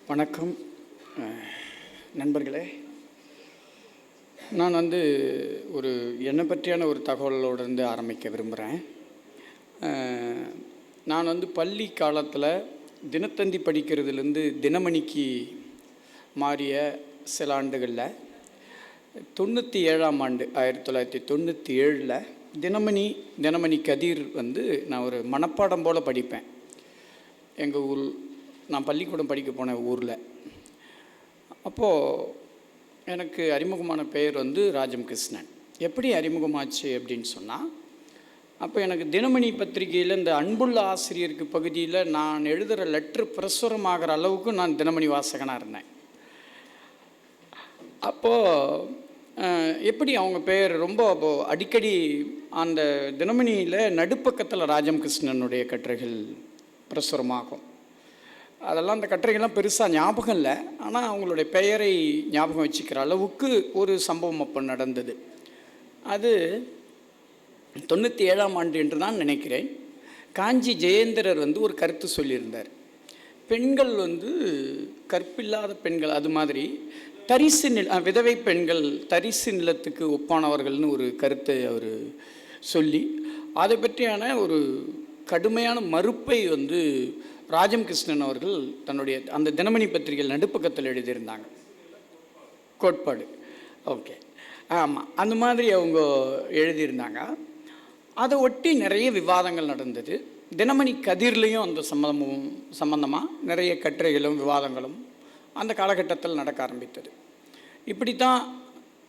வணக்கம் நண்பர்களே. நான் ஒரு என்னை பற்றியான ஒரு தகவலோடு ஆரம்பிக்க விரும்புகிறேன். நான் பள்ளி காலத்தில் தினத்தந்தி படிக்கிறதுலேருந்து தினமணிக்கு மாறிய சில ஆண்டுகளில் 97ஆம் ஆண்டு 1997 தினமணி கதிர் நான் ஒரு மனப்பாடம் போல் படிப்பேன். எங்கள் ஊர் நான் பள்ளிக்கூடம் படிக்க போன ஊரில். அப்போது எனக்கு அறிமுகமான பெயர் ராஜம் கிருஷ்ணன். எப்படி அறிமுகமாச்சு அப்படின்னு சொன்னால், அப்போ எனக்கு தினமணி பத்திரிகையில் இந்த அன்புள்ள ஆசிரியருக்கு பகுதியில் நான் எழுதுகிற லெட்ரு பிரசுரமாகிற அளவுக்கு நான் தினமணி வாசகனாக இருந்தேன். அப்போது எப்படி அவங்க பெயர் ரொம்ப அடிக்கடி அந்த தினமணியில் நடுப்பக்கத்தில் ராஜம் கிருஷ்ணனுடைய கட்டுரைகள் பிரசுரமாகும். அதெல்லாம் அந்த கட்டுரைகள்லாம் பெருசாக ஞாபகம் இல்லை, ஆனால் அவங்களுடைய பெயரை ஞாபகம் வச்சுக்கிற அளவுக்கு ஒரு சம்பவம் அப்போ நடந்தது. அது 97ஆம் ஆண்டு என்று தான் நினைக்கிறேன். காஞ்சி ஜெயேந்திரர் ஒரு கருத்து சொல்லியிருந்தார். பெண்கள் கற்பில்லாத பெண்கள், அது மாதிரி விதவை பெண்கள் தரிசு நிலத்துக்கு ஒப்பானவர்கள்னு ஒரு கருத்தை அவர் சொல்லி அதை பற்றியான ஒரு கடுமையான மறுப்பை ராஜம் கிருஷ்ணன் அவர்கள் தன்னுடைய அந்த தினமணி பத்திரிகையில் நடுப்பக்கத்தில் எழுதியிருந்தாங்க. கோட்பாடு, ஓகே, ஆமாம், அந்த மாதிரி அவங்க எழுதியிருந்தாங்க. அதை ஒட்டி நிறைய விவாதங்கள் நடந்தது. தினமணி கதிர்லேயும் அந்த சம்பந்தமாக நிறைய கட்டுரைகளும் விவாதங்களும் அந்த காலகட்டத்தில் நடக்க ஆரம்பித்தது. இப்படித்தான்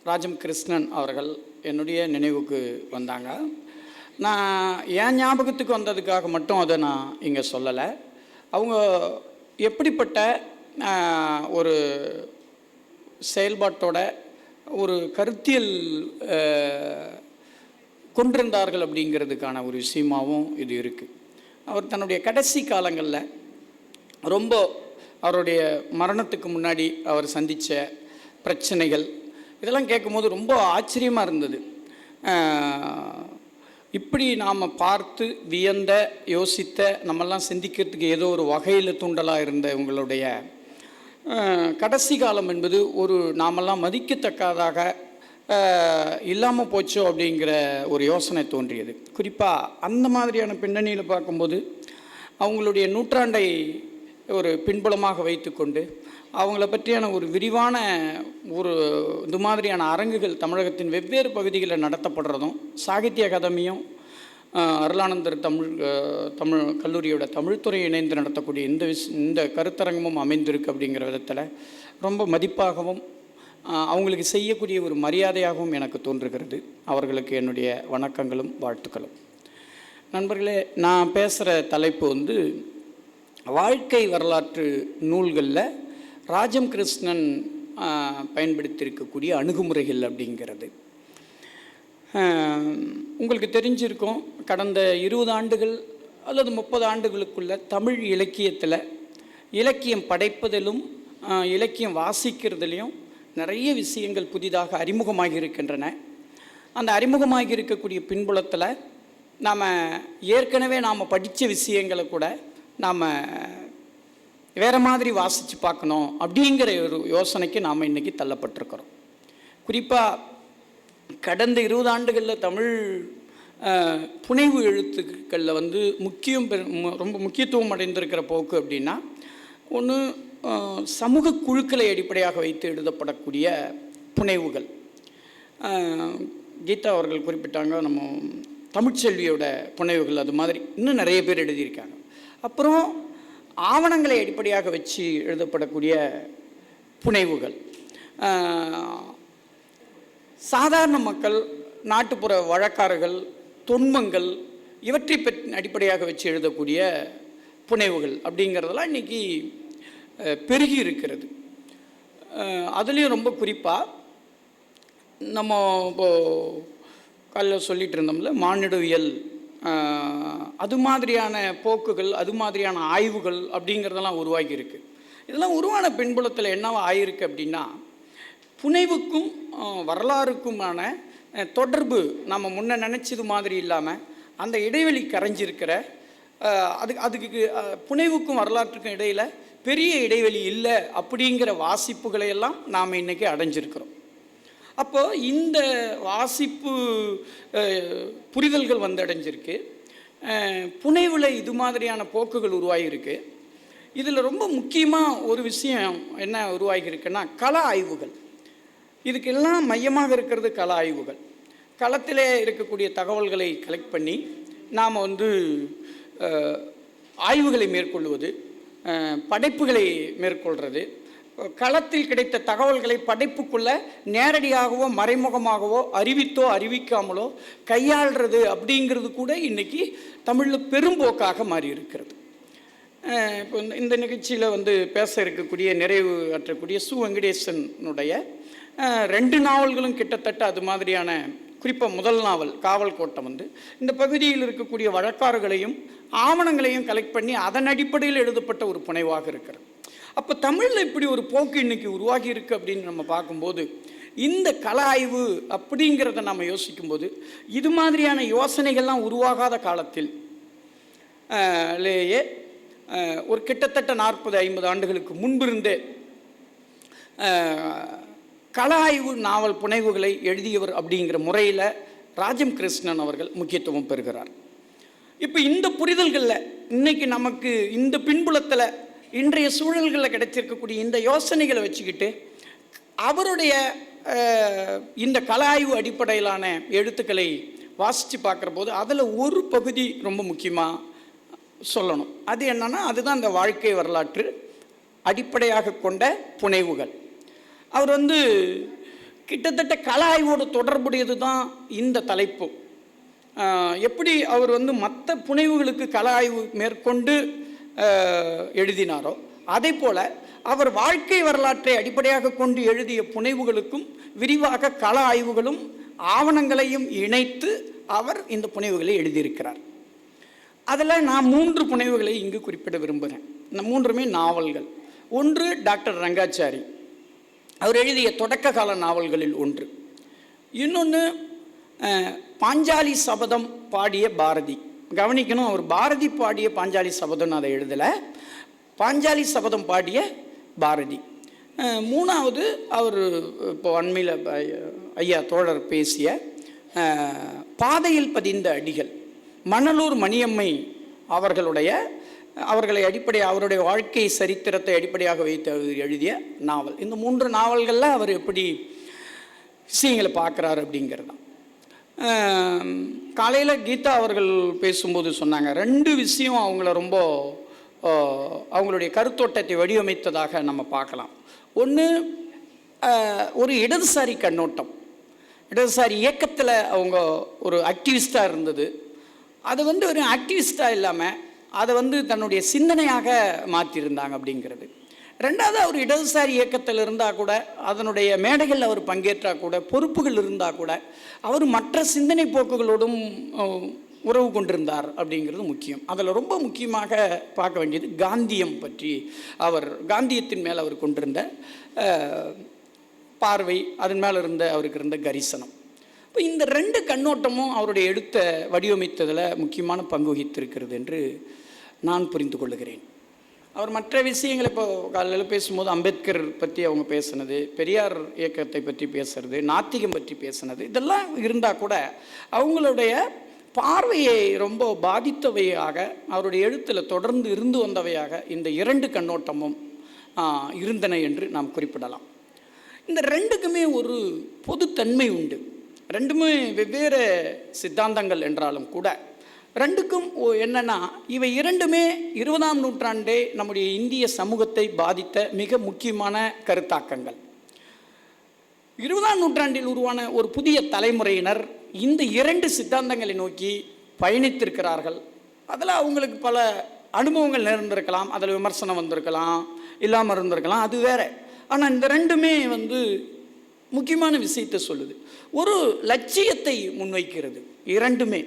ராஜம் கிருஷ்ணன் அவர்கள் என்னுடைய நினைவுக்கு வந்தாங்க. நான் என் ஞாபகத்துக்கு வந்ததுக்காக மட்டும் அதை நான் இங்கே சொல்லலை. அவங்க எப்படிப்பட்ட ஒரு செயல்பாட்டோட ஒரு கருத்தியல் கொண்டிருந்தார்கள் அப்படிங்கிறதுக்கான ஒரு விஷயமாகவும் இது இருக்குது. அவர் தன்னுடைய கடைசி காலங்களில் ரொம்ப அவருடைய மரணத்துக்கு முன்னாடி அவர் சந்தித்த பிரச்சனைகள் இதெல்லாம் கேட்கும்போது ரொம்ப ஆச்சரியமாக இருந்தது. இப்படி நாம் பார்த்து வியந்த யோசித்த நம்மெல்லாம் சிந்திக்கிறதுக்கு ஏதோ ஒரு வகையில் தூண்டலாக இருந்த உங்களுடைய கடைசி காலம் என்பது ஒரு நாமெல்லாம் மதிக்கத்தக்கதாக இல்லாமல் போச்சோ அப்படிங்கிற ஒரு யோசனை தோன்றியது. குறிப்பாக அந்த மாதிரியான பின்னணியில் பார்க்கும்போது அவங்களுடைய நூற்றாண்டை ஒரு பின்புலமாக வைத்துக்கொண்டு அவங்கள பற்றியான ஒரு விரிவான ஒரு இது மாதிரியான அரங்குகள் தமிழகத்தின் வெவ்வேறு பகுதிகளில் நடத்தப்படுறதும், சாகித்ய அகாதமியும் அருளானந்தர் தமிழ் கல்லூரியோட தமிழ்துறை இணைந்து நடத்தக்கூடிய இந்த கருத்தரங்கமும் அமைந்திருக்கு அப்படிங்கிற விதத்தில் ரொம்ப மதிப்பாகவும் அவங்களுக்கு செய்யக்கூடிய ஒரு மரியாதையாகவும் எனக்கு தோன்றுகிறது. அவர்களுக்கு என்னுடைய வணக்கங்களும் வாழ்த்துக்களும். நண்பர்களே, நான் பேசுகிற தலைப்பு வாழ்க்கை வரலாற்று நூல்களில் ராஜம் கிருஷ்ணன் பயன்படுத்தியிருக்கக்கூடிய அணுகுமுறைகள் அப்படிங்கிறது. உங்களுக்கு தெரிஞ்சிருக்கும், கடந்த 20 ஆண்டுகள் அல்லது 30 ஆண்டுகளுக்குள்ள தமிழ் இலக்கியத்தில் இலக்கியம் படைப்பதிலும் இலக்கியம் வாசிக்கிறதுலையும் நிறைய விஷயங்கள் புதிதாக அறிமுகமாகி இருக்கின்றன. அந்த அறிமுகமாகி இருக்கக்கூடிய பின்புலத்தில் ஏற்கனவே நாம் படித்த விஷயங்களை கூட நாம் வேறு மாதிரி வாசித்து பார்க்கணும் அப்படிங்கிற ஒரு யோசனைக்கு நாம் இன்றைக்கி தள்ளப்பட்டிருக்கிறோம். குறிப்பாக கடந்த 20 ஆண்டுகளில் தமிழ் புனைவு எழுத்துக்களில் ரொம்ப முக்கியத்துவம் அடைந்திருக்கிற போக்கு அப்படின்னா, ஒன்று சமூக குழுக்களை அடிப்படையாக வைத்து எழுதப்படக்கூடிய புனைவுகள். கீதா அவர்கள் குறிப்பிட்டாங்க, நம்ம தமிழ்ச்செல்வியோட புனைவுகள், அது மாதிரி இன்னும் நிறைய பேர் எழுதியிருக்காங்க. அப்புறம் ஆவணங்களை அடிப்படையாக வச்சு எழுதப்படக்கூடிய புனைவுகள், சாதாரண மக்கள், நாட்டுப்புற வழக்காறுகள், தொன்மங்கள் இவற்றை அடிப்படையாக வச்சு எழுதக்கூடிய புனைவுகள் அப்படிங்கிறதெல்லாம் இன்றைக்கி பெருகி இருக்கிறது. அதுலேயும் ரொம்ப குறிப்பாக நம்ம இப்போது காலையில் சொல்லிகிட்டு இருந்தோம்ல, மானிடவியல், அது மாதிரியான போக்குகள், அது மாதிரியான ஆய்வுகள் அப்படிங்கிறதெல்லாம் உருவாகி இருக்குது. இதெல்லாம் உருவான பின்புலத்தில் என்னவா ஆகிருக்கு அப்படின்னா, புனைவுக்கும் வரலாறுக்குமான தொடர்பு நம்ம முன்ன நினச்சது மாதிரி இல்லாமல் அந்த இடைவெளி கரைஞ்சிருக்கிற அதுக்கு புனைவுக்கும் வரலாற்றுக்கும் இடையில் பெரிய இடைவெளி இல்லை அப்படிங்கிற வாசிப்புகளை எல்லாம் நாம் இன்றைக்கி அடைஞ்சிருக்கிறோம். அப்போ இந்த வாசிப்பு புரிதல்கள் அடைஞ்சிருக்கு. புனைவில் இது மாதிரியான போக்குகள் உருவாகியிருக்கு. இதில் ரொம்ப முக்கியமாக ஒரு விஷயம் என்ன உருவாகியிருக்குன்னா கள ஆய்வுகள். இதுக்கெல்லாம் மையமாக இருக்கிறது கள ஆய்வுகள். களத்திலே இருக்கக்கூடிய தகவல்களை கலெக்ட் பண்ணி நாம் ஆய்வுகளை மேற்கொள்வது, படைப்புகளை மேற்கொள்வது, களத்தில் கிடைத்த தகவல்களை படைப்புக்குள்ளே நேரடியாகவோ மறைமுகமாகவோ அறிவித்தோ அறிவிக்காமலோ கையாள்றது அப்படிங்கிறது கூட இன்றைக்கி தமிழில் பெரும்போக்காக மாறி இருக்கிறது. இப்போ இந்த நிகழ்ச்சியில் பேச இருக்கக்கூடிய நிறைவு அற்றக்கூடிய சு. வெங்கடேசனுடைய 2 நாவல்களும் கிட்டத்தட்ட அது மாதிரியான, குறிப்பாக முதல் நாவல் காவல் கோட்டம் இந்த பகுதியில் இருக்கக்கூடிய வழக்காறுகளையும் ஆவணங்களையும் கலெக்ட் பண்ணி அதன் அடிப்படையில் எழுதப்பட்ட ஒரு புனைவாக இருக்கிறது. அப்போ தமிழில் இப்படி ஒரு போக்கு இன்றைக்கி உருவாகி இருக்குது அப்படின்னு நம்ம பார்க்கும்போது, இந்த கள ஆய்வு அப்படிங்கிறத நம்ம யோசிக்கும்போது, இது மாதிரியான யோசனைகள்லாம் உருவாகாத காலத்தில் லேயே ஒரு கிட்டத்தட்ட 40-50 ஆண்டுகளுக்கு முன்பிருந்தே கள ஆய்வு நாவல் புனைவுகளை எழுதியவர் அப்படிங்கிற முறையில் ராஜம் கிருஷ்ணன் அவர்கள் முக்கியத்துவம் பெறுகிறார். இப்போ இந்த புரிதல்களில் இன்றைக்கி நமக்கு இந்த பின்புலத்தில் இன்றைய சூழல்களில் கிடைச்சிருக்கக்கூடிய இந்த யோசனைகளை வச்சுக்கிட்டு அவருடைய இந்த கள ஆய்வு அடிப்படையிலான எழுத்துக்களை வாசித்து பார்க்குற போது அதில் ஒரு பகுதி ரொம்ப முக்கியமாக சொல்லணும். அது என்னன்னா, அதுதான் இந்த வாழ்க்கை வரலாற்று அடிப்படையாக கொண்ட புனைவுகள். அவர் கிட்டத்தட்ட கள ஆய்வோடு தொடர்புடையது தான் இந்த தலைப்பு. எப்படி அவர் மற்ற புனைவுகளுக்கு கள ஆய்வு மேற்கொண்டு எழுதினாரோ அதே போல் அவர் வாழ்க்கை வரலாற்றை அடிப்படையாக கொண்டு எழுதிய புனைவுகளுக்கும் விரிவாக கள ஆய்வுகளும் ஆவணங்களையும் இணைத்து அவர் இந்த புனைவுகளை எழுதியிருக்கிறார். அதில் நான் 3 புனைவுகளை இங்கு குறிப்பிட விரும்புகிறேன். இந்த 3மே நாவல்கள். ஒன்று டாக்டர் ரங்காச்சாரி, அவர் எழுதிய தொடக்க கால நாவல்களில் ஒன்று. இன்னொன்று பாஞ்சாலி சபதம் பாடிய பாரதி. கவனிக்கணும், அவர் பாரதி பாடிய பாஞ்சாலி சபதம்னு அதை எழுதலை, பாஞ்சாலி சபதம் பாடிய பாரதி. 3வது அவர் இப்போ அண்மையில் ஐயா தோழர் பேசிய பாதையில் பதிந்த அடிகள், மணலூர் மணியம்மை அவர்களை அவருடைய வாழ்க்கை சரித்திரத்தை அடிப்படையாக வைத்து எழுதிய நாவல். இந்த 3 நாவல்களில் அவர் எப்படி விஷயங்களை பார்க்குறாரு அப்படிங்கிறது தான். காலையில் கீதா அவர்கள் பேசும்போது சொன்னாங்க, 2 விஷயம் அவங்களுடைய கருத்தோட்டத்தை வடிவமைத்ததாக நம்ம பார்க்கலாம். ஒன்று, ஒரு இடதுசாரி கண்ணோட்டம், இடதுசாரி இயக்கத்தில் அவங்க ஒரு ஆக்டிவிஸ்டாக இருந்தது. அது ஒரு ஆக்டிவிஸ்டாக இல்லாமல் அதை தன்னுடைய சிந்தனையாக மாற்றியிருந்தாங்க அப்படிங்கிறது. 2வது, அவர் இடதுசாரி இயக்கத்தில் இருந்தால் கூட, அதனுடைய மேடைகளில் அவர் பங்கேற்றால் கூட, பொறுப்புகள் இருந்தால் கூட, அவர் மற்ற சிந்தனை போக்குகளோடும் உறவு கொண்டிருந்தார் அப்படிங்கிறது முக்கியம். அதில் ரொம்ப முக்கியமாக பார்க்க வேண்டியது காந்தியம் பற்றி, காந்தியத்தின் மேலே அவர் கொண்டிருந்த பார்வை, அதன் மேலே அவருக்கு இருந்த கரிசனம். இப்போ இந்த 2 கண்ணோட்டமும் அவருடைய எழுத்தை வடிவமைத்ததில் முக்கியமான பங்கு வகித்திருக்கிறது என்று நான் புரிந்து கொள்ளுகிறேன். அவர் மற்ற விஷயங்களை இப்போ காலையில் பேசும்போது அம்பேத்கர் பற்றி அவங்க பேசுனது, பெரியார் இயக்கத்தை பற்றி பேசுறது, நாத்திகம் பற்றி பேசுனது, இதெல்லாம் இருந்தால் கூட அவங்களுடைய பார்வையை ரொம்ப பாதித்தவையாக, அவருடைய எழுத்தில் தொடர்ந்து இருந்து வந்தவையாக இந்த 2 கண்ணோட்டமும் இருந்தன என்று நாம் குறிப்பிடலாம். இந்த 2க்குமே ஒரு பொதுத்தன்மை உண்டு. 2மே வெவ்வேறு சித்தாந்தங்கள் என்றாலும் கூட 2க்கும் என்னென்னா, இவை 2மே 20ஆம் நூற்றாண்டே நம்முடைய இந்திய சமூகத்தை பாதித்த மிக முக்கியமான கருத்தாக்கங்கள். 20ஆம் நூற்றாண்டில் உருவான ஒரு புதிய தலைமுறையினர் இந்த 2 சித்தாந்தங்களை நோக்கி பயணித்திருக்கிறார்கள். அதில் அவங்களுக்கு பல அனுபவங்கள் நேர்ந்திருக்கலாம், அதில் விமர்சனம் வந்திருக்கலாம், இல்லாமல் இருந்திருக்கலாம், அது வேறு. ஆனால் இந்த 2மே முக்கியமான விஷயத்தை சொல்லுது. ஒரு லட்சியத்தை முன்வைக்கிறது. 2மே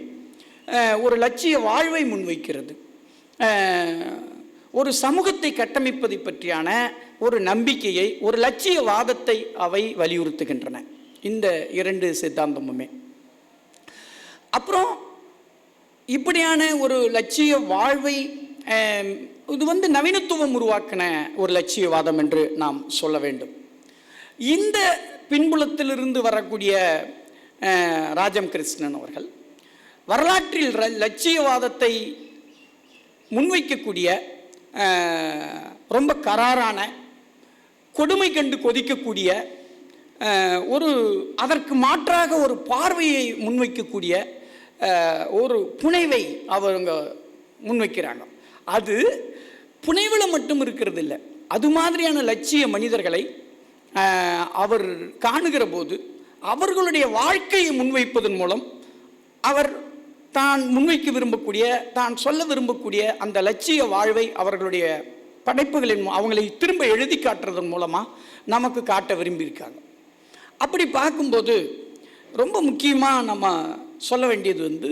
ஒரு லட்சிய வாழ்வை முன்வைக்கிறது. ஒரு சமூகத்தை கட்டமைப்பதை பற்றியான ஒரு நம்பிக்கையை, ஒரு லட்சியவாதத்தை அவை வலியுறுத்துகின்றன, இந்த 2 சித்தாந்தமுமே. அப்புறம் இப்படியான ஒரு லட்சிய வாழ்வை இது வந்து நவீனத்துவம் உருவாக்கின ஒரு லட்சியவாதம் என்று நாம் சொல்ல வேண்டும். இந்த பின்புலத்திலிருந்து வரக்கூடிய ராஜம் கிருஷ்ணன் அவர்கள் வரலாற்றில் லட்சியவாதத்தை முன்வைக்கக்கூடிய ரொம்ப கராரான, கொடுமை கண்டு கொதிக்கக்கூடிய, ஒரு அதற்கு மாற்றாக ஒரு பார்வையை முன்வைக்கக்கூடிய ஒரு புனைவை அவங்க முன்வைக்கிறாங்க. அது புனைவில் மட்டும் இருக்கிறது இல்லை, அது மாதிரியான லட்சிய மனிதர்களை அவர் காணுகிற போது அவர்களுடைய வாழ்க்கையை முன்வைப்பதன் மூலம் அவர் தான் முன்வைக்க விரும்பக்கூடிய, தான் சொல்ல விரும்பக்கூடிய அந்த லட்சிய வாழ்வை அவர்களுடைய படைப்புகளின் அவங்களை திரும்ப எழுதி காட்டுறதன் மூலமாக நமக்கு காட்ட விரும்பியிருக்காங்க. அப்படி பார்க்கும்போது ரொம்ப முக்கியமாக நம்ம சொல்ல வேண்டியது வந்து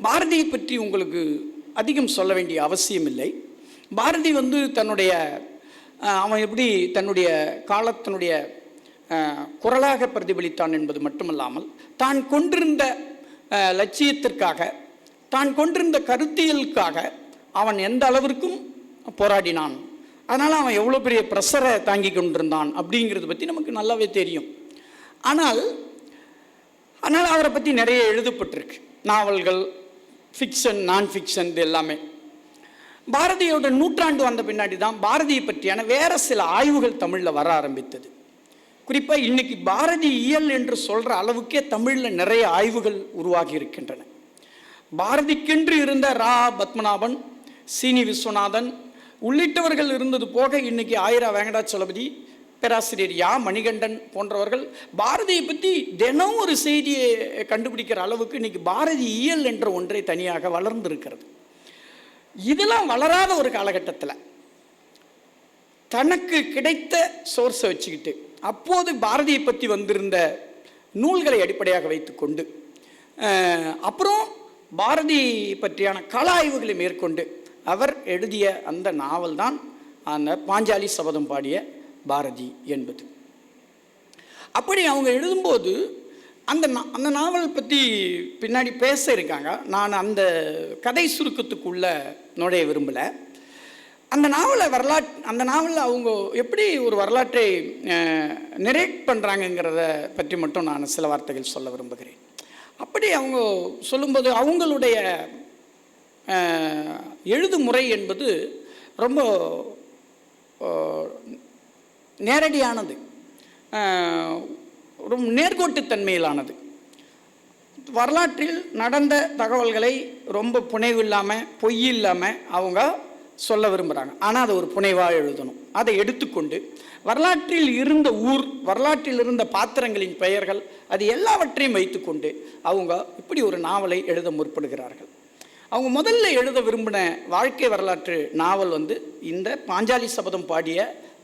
பாரதியை பற்றி உங்களுக்கு அதிகம் சொல்ல வேண்டிய அவசியம் இல்லை. பாரதி வந்து அவன் எப்படி தன்னுடைய காலத்தினுடைய குரலாக பிரதிபலித்தான் என்பது மட்டுமல்லாமல், தான் கொண்டிருந்த லட்சியத்திற்காக, தான் கொண்டிருந்த கருத்தியலுக்காக அவன் எந்த அளவிற்கும் போராடினான். அதனால் அவன் எவ்வளோ பெரிய ப்ரெஷரை தாங்கி கொண்டிருந்தான் அப்படிங்கிறத பற்றி நமக்கு நல்லாவே தெரியும். ஆனால் அவரை பற்றி நிறைய எழுதப்பட்டிருக்கு, நாவல்கள், ஃபிக்ஷன், நான் ஃபிக்ஷன், இது எல்லாமே. பாரதியோட நூற்றாண்டு வந்த பின்னாடி தான் பாரதியை பற்றியான வேறு சில ஆய்வுகள் தமிழில் வர ஆரம்பித்தது. குறிப்பாக இன்றைக்கி பாரதி இயல் என்று சொல்கிற அளவுக்கே தமிழில் நிறைய ஆய்வுகள் உருவாகி இருக்கின்றன. பாரதிக்கென்று இருந்த ரா பத்மநாபன், சீனி விஸ்வநாதன் உள்ளிட்டவர்கள் இருந்தது போக இன்றைக்கி ஆயிரா வெங்கடாச்சலபதி, பேராசிரியர் மணிகண்டன் போன்றவர்கள் பாரதியை பற்றி தினம் ஒரு செய்தியை கண்டுபிடிக்கிற அளவுக்கு இன்றைக்கி பாரதி இயல் என்ற ஒன்றை தனியாக வளர்ந்திருக்கிறது. இதெல்லாம் வளராத ஒரு காலகட்டத்தில் தனக்கு கிடைத்த சோர்ஸை வச்சுக்கிட்டு அப்போது பாரதியை பற்றி வந்திருந்த நூல்களை அடிப்படையாக வைத்துக்கொண்டு அப்புறம் பாரதி பற்றியான கள ஆய்வுகளை மேற்கொண்டு அவர் எழுதிய அந்த நாவல் தான் அந்த பாஞ்சாலி சபதம் பாடிய பாரதி என்பது. அப்படி அவங்க எழுதும்போது அந்த நாவல் பற்றி பின்னாடி பேச இருக்காங்க. நான் அந்த கதை சுருக்கத்துக்குள்ளே நுழைய விரும்பலை. அந்த நாவலில் அவங்க எப்படி ஒரு வரலாற்றை நெரேட் பண்ணுறாங்கங்கிறத பற்றி மட்டும் நான் சில வார்த்தைகள் சொல்ல விரும்புகிறேன். அப்படி அவங்க சொல்லும்போது அவங்களுடைய எழுதுமுறை என்பது ரொம்ப நேரடியானது, ரொம்ப நேர்கோட்டுத்தன்மையிலானது. வரலாற்றில் நடந்த தகவல்களை ரொம்ப புனைவு இல்லாமல், பொய் இல்லாமல் அவங்க சொல்ல விரும்புகிறாங்க. ஆனால் அதை ஒரு புனைவாக எழுதணும். அதை எடுத்துக்கொண்டு வரலாற்றில் இருந்த ஊர், வரலாற்றில் இருந்த பாத்திரங்களின் பெயர்கள், அது எல்லாவற்றையும் வைத்துக்கொண்டு அவங்க இப்படி ஒரு நாவலை எழுத முற்படுகிறார்கள். அவங்க முதல்ல எழுத விரும்பின வாழ்க்கை வரலாற்று நாவல் வந்து இந்த பாஞ்சாலி சபதம் பாடிய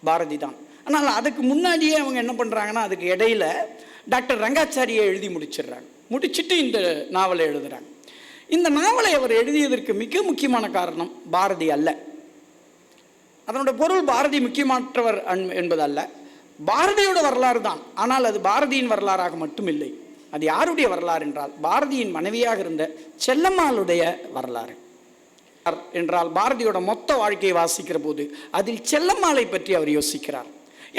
பாரதி தான். ஆனால் அதுக்கு முன்னாடியே அவங்க என்ன பண்ணுறாங்கன்னா, அதுக்கு இடையில் டாக்டர் ரங்காச்சாரியை எழுதி முடிச்சுட்டு இந்த நாவலை எழுதுகிறாங்க. இந்த நாவலை அவர் எழுதியதற்கு மிக முக்கியமான காரணம் பாரதி அல்ல. அதனோட பொருள் பாரதி முக்கியமானவர் என்பதல்ல, பாரதியோட வரலாறு தான். ஆனால் அது பாரதியின் வரலாறாக மட்டும் இல்லை. அது யாருடைய வரலாறு என்றால் பாரதியின் மனைவியாக இருந்த செல்லம்மாளுடைய வரலாறு. என்றால் பாரதியோட மொத்த வாழ்க்கையை வாசிக்கிற போது அதில் செல்லம்மாளை பற்றி அவர் யோசிக்கிறார்.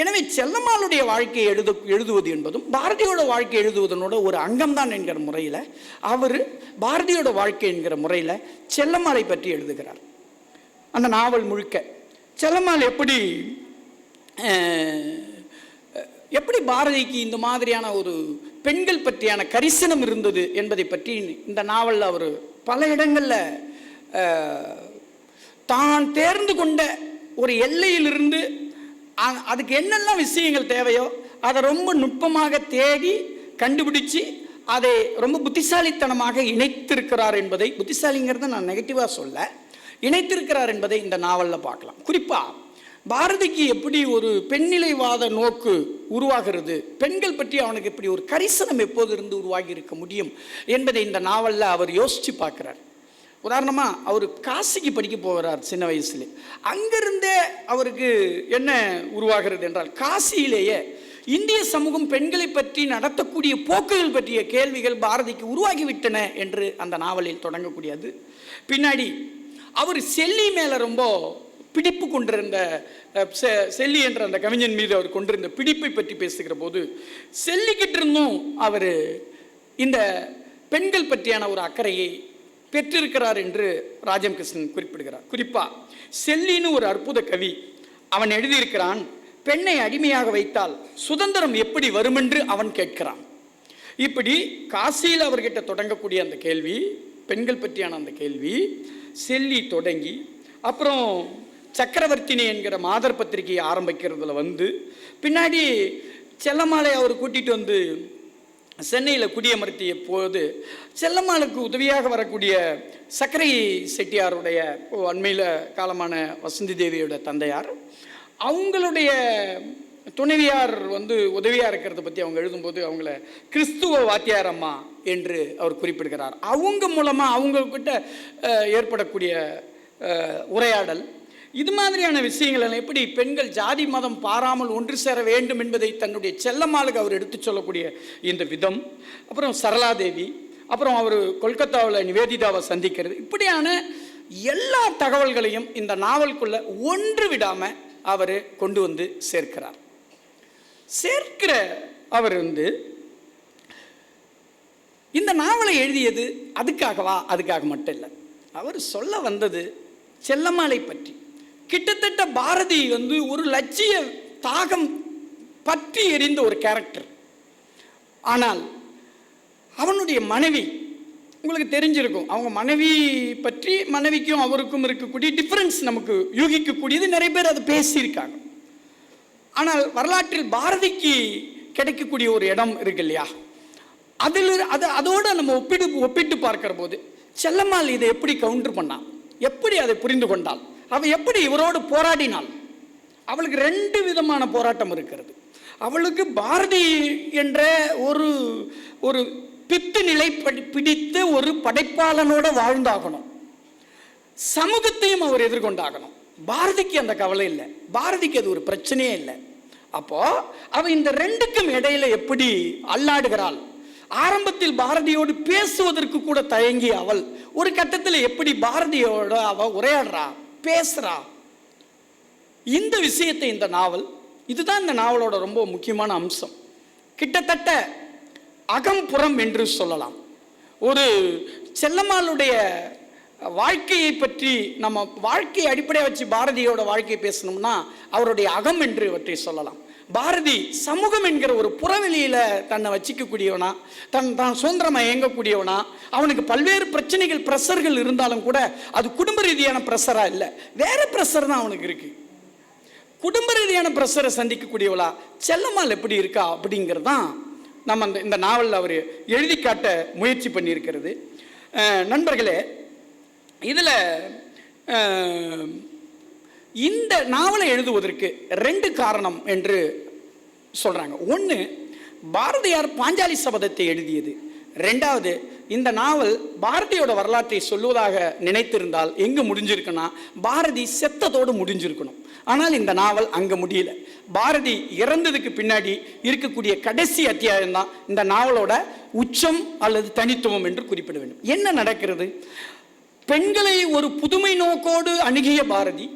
எனவே செல்லம்மாளுடைய வாழ்க்கையை எழுதுவது என்பதும் பாரதியோட வாழ்க்கை எழுதுவதனோட ஒரு அங்கம்தான் என்கிற முறையில் அவர் பாரதியோட வாழ்க்கை என்கிற முறையில் செல்லம்மாளை பற்றி எழுதுகிறார். அந்த நாவல் முழுக்க செல்லம்மாள் எப்படி பாரதிக்கு இந்த மாதிரியான ஒரு பெண்கள் பற்றியான கரிசனம் இருந்தது என்பதை பற்றி இந்த நாவலில் அவர் பல இடங்களில் தான் தேர்ந்து கொண்ட ஒரு எல்லையிலிருந்து அதுக்கு என்னெல்லாம் விஷயங்கள் தேவையோ அதை ரொம்ப நுட்பமாக தேடி கண்டுபிடிச்சு அதை ரொம்ப புத்திசாலித்தனமாக இணைத்திருக்கிறார் என்பதை, புத்திசாலிங்கிறத நான் நெகட்டிவாக சொல்ல, இணைத்திருக்கிறார் என்பதை இந்த நாவலில் பார்க்கலாம். குறிப்பாக பாரதிக்கு எப்படி ஒரு பெண்ணிலைவாத நோக்கு உருவாகிறது, பெண்கள் பற்றி அவனுக்கு எப்படி ஒரு கரிசனம் எப்போது இருந்து உருவாகி இருக்க முடியும் என்பதை இந்த நாவலில் அவர் யோசித்து பார்க்குறார். உதாரணமாக அவர் காசிக்கு படிக்க போகிறார் சின்ன வயசுலே. அங்கிருந்தே அவருக்கு என்ன உருவாகிறது என்றால், காசியிலேயே இந்திய சமூகம் பெண்களை பற்றி நடத்தக்கூடிய போக்குகள் பற்றிய கேள்விகள் பாரதிக்கு உருவாகிவிட்டன என்று அந்த நாவலில் தொடங்கக்கூடியது. பின்னாடி அவர் செல்லி மேலே ரொம்ப பிடிப்பு கொண்டிருந்த செல்லி என்ற அந்த கவிஞன் மீது அவர் கொண்டிருந்த பிடிப்பை பற்றி பேசுகிற போது செல்லிக்கிட்டு இருந்தும் அவர் இந்த பெண்கள் பற்றியான ஒரு அக்கறையை பெற்றிருக்கிறார் என்று ராஜம் கிருஷ்ணன் குறிப்பிடுகிறார். குறிப்பாக செல்லின்னு ஒரு அற்புத கவி, அவன் எழுதியிருக்கிறான், பெண்ணை அடிமையாக வைத்தால் சுதந்திரம் எப்படி வருமென்று அவன் கேட்கிறான். இப்படி காசியில் அவர்கிட்ட தொடங்கக்கூடிய அந்த கேள்வி, பெண்கள் பற்றியான அந்த கேள்வி செல்லி தொடங்கி அப்புறம் சக்கரவர்த்தினி என்கிற மாதர் பத்திரிகையை ஆரம்பிக்கிறதுல வந்து பின்னாடி செல்லம்மாளை அவர் கூட்டிகிட்டு வந்து சென்னையில் குடியமர்த்திய போது செல்லம்மாளுக்கு உதவியாக வரக்கூடிய சக்கரை செட்டியாருடைய அண்மையில் காலமான வசந்தி தேவியோட தந்தையார், அவங்களுடைய துணைவியார் வந்து உதவியாக இருக்கிறத பற்றி அவங்க எழுதும்போது அவங்கள கிறிஸ்துவ வாத்தியார் அம்மா என்று அவர் குறிப்பிடுகிறார். அவங்க மூலமாக அவங்கக்கிட்ட ஏற்படக்கூடிய உரையாடல், இது மாதிரியான விஷயங்கள் எப்படி பெண்கள் ஜாதி மதம் பாராமல் ஒன்று சேர வேண்டும் என்பதை தன்னுடைய செல்லம்மாளுக்கு அவர் எடுத்து சொல்லக்கூடிய இந்த விதம், அப்புறம் சரளாதேவி, அப்புறம் அவர் கொல்கத்தாவில் நிவேதிதாவை சந்திக்கிறது, இப்படியான எல்லா தகவல்களையும் இந்த நாவலுக்குள்ள ஒன்று விடாமல் அவர் கொண்டு வந்து சேர்க்கிறார். சேர்க்கிற அவர் வந்து இந்த நாவலை எழுதியது அதுக்காகவா? அதுக்காக மட்டும் இல்லை. அவர் சொல்ல வந்தது செல்லம்மாளை பற்றி. கிட்டத்தட்ட பாரதி வந்து ஒரு லட்சிய தாகம் பற்றி எரிந்த ஒரு கேரக்டர். ஆனால் அவனுடைய மனைவி, உங்களுக்கு தெரிஞ்சிருக்கும், அவங்க மனைவி பற்றி மனைவிக்கும் அவருக்கும் இருக்கக்கூடிய டிஃப்ரென்ஸ் நமக்கு யூகிக்கக்கூடியது, நிறைய பேர் அதை பேசியிருக்காங்க. ஆனால் வரலாற்றில் பாரதிக்கு கிடைக்கக்கூடிய ஒரு இடம் இருக்கு இல்லையா, அதோடு நம்ம ஒப்பிட்டு பார்க்கிற போது செல்லம்மாள் இதை எப்படி கவுண்டர் பண்ணான், எப்படி அதை புரிந்து கொண்டாள், அவள் எப்படி இவரோடு போராடினாள். அவளுக்கு ரெண்டு விதமான போராட்டம் இருக்கிறது. அவளுக்கு பாரதி என்ற ஒரு ஒரு பித்து நிலை பிடித்த ஒரு படைப்பாளனோட வாழ்ந்தாகணும், சமூகத்தையும் அவர் எதிர்கொண்டாகணும். பாரதிக்கு அந்த கவலை இல்லை, பாரதிக்கு அது ஒரு பிரச்சனையே இல்லை. அப்போ அவ இந்த ரெண்டுக்கும் இடையில எப்படி அல்லாடுகிறாள். ஆரம்பத்தில் பாரதியோடு பேசுவதற்கு கூட தயங்கி அவள் ஒரு கட்டத்தில் எப்படி பாரதியோட அவ உரையாடுறா, பேசுறா. இந்த விஷயத்தை இந்த நாவல், இதுதான் இந்த நாவலோட ரொம்ப முக்கியமான அம்சம். கிட்டத்தட்ட அகம்புறம் என்று சொல்லலாம். ஒரு செல்லம்மாளுடைய வாழ்க்கையை பற்றி நம்ம வாழ்க்கையை அடிப்படையாக வச்சு பாரதியோட வாழ்க்கையை பேசணும்னா அவருடைய அகம் என்று இவற்றை சொல்லலாம். பாரதி சமூகம் என்கிற ஒரு புறவெளியில் தன்னை வச்சிக்கக்கூடியவனா, தான் சுதந்திரமாக இயங்கக்கூடியவனா. அவனுக்கு பல்வேறு பிரச்சனைகள், ப்ரெஷர்கள் இருந்தாலும் கூட அது குடும்ப ரீதியான ப்ரெஷராக இல்லை, வேற ப்ரெஷர் தான் அவனுக்கு இருக்கு. குடும்ப ரீதியான ப்ரெஷரை சந்திக்கக்கூடியவளா செல்லம்மாள் எப்படி இருக்கா அப்படிங்கிறது தான் நம்ம இந்த நாவலில் அவர் எழுதி காட்ட முயற்சி பண்ணியிருக்கிறது. நண்பர்களே, இதில் இந்த நாவலை எழுதுவதற்கு ரெண்டு காரணம் என்று சொல்கிறாங்க. ஒன்று, பாரதியார் பாஞ்சாலி சபதத்தை எழுதியது. ரெண்டாவது, இந்த நாவல் பாரதியோட வரலாற்றை சொல்லுவதாக நினைத்திருந்தால் எங்கே முடிஞ்சிருக்குன்னா பாரதி செத்ததோடு முடிஞ்சிருக்கணும். ஆனால் இந்த நாவல் அங்கே முடியல. பாரதி இறந்ததுக்கு பின்னாடி இருக்கக்கூடிய கடைசி அத்தியாயம் தான் இந்த நாவலோட உச்சம் அல்லது தனித்துவம் என்று குறிப்பிட வேண்டும். என்ன நடக்கிறது? பெண்களை ஒரு புதுமை நோக்கோடு அணுகிய பாரதி,